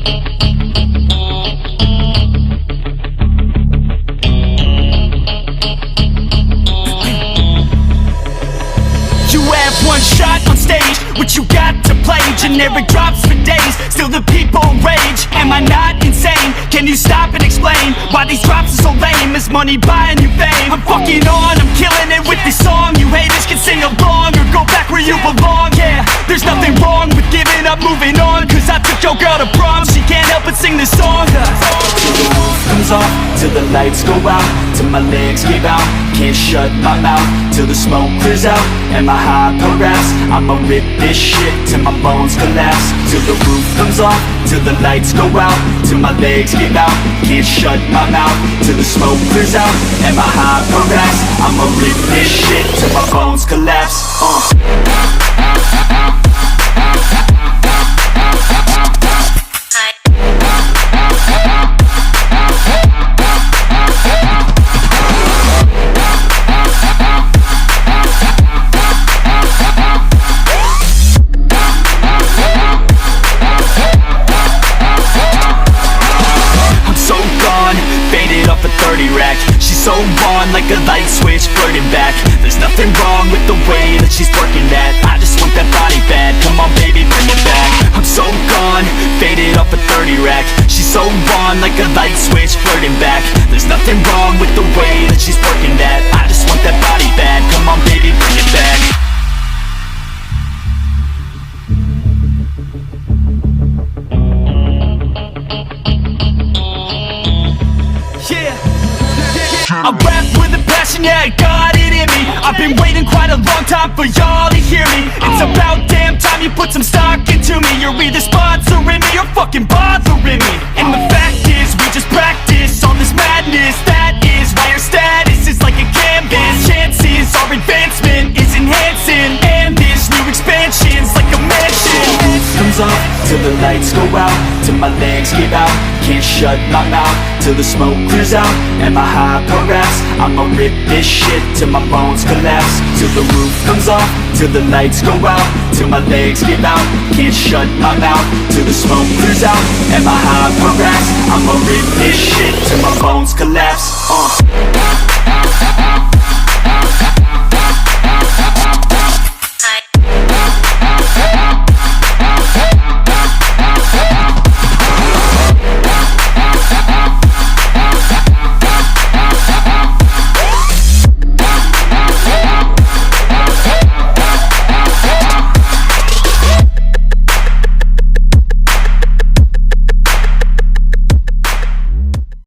You have one shot on stage, what you got to play? Generic drops for days, still the people rage. Am I not insane? Can you stop and explain why these drops are so lame? Is money buying you fame? I'm fucking on, I'm killing it with this song. You haters can sing along or go back where you belong. Yeah, there's nothing wrong with giving up, moving on. Cause I took your girl to prom, she can't help but sing this song. Till the roof comes off, till the lights go out, till my legs give out, can't shut my mouth, till the smoke clears out, and my high harass. I'ma rip this shit till my bones collapse. Till the roof comes off, till the lights go out, till my legs give out, can't shut my mouth, till the smoke clears out, and my high harass. I'ma rip this shit till my bones collapse. She's so on like a light switch, flirting back. There's nothing wrong with the way that she's working that. I just want that body bad, come on baby, bring it back. I'm so gone, faded off a 30 rack. She's so on like a light switch, flirting back. There's nothing wrong with the way that she's working that. I just want that body bad, come on baby, bring it back. I rap with a passion, yeah, I got it in me. I've been waiting quite a long time for y'all to hear me. It's about damn time you put some stock into me. You're either sponsoring me or fucking bothering me. And the fact is, we just practice all this madness. That is why your status is like a canvas. Chances our advancement is enhancing, and this new expansion's like a mansion. Comes off till the lights go out, till my legs give out, can't shut my mouth, till the smoke clears out, and my high harass. I'ma rip this shit till my bones collapse. Till the roof comes off, till the lights go out, till my legs give out, can't shut my mouth, till the smoke clears out, and my high harass. I'ma rip this shit till my bones collapse.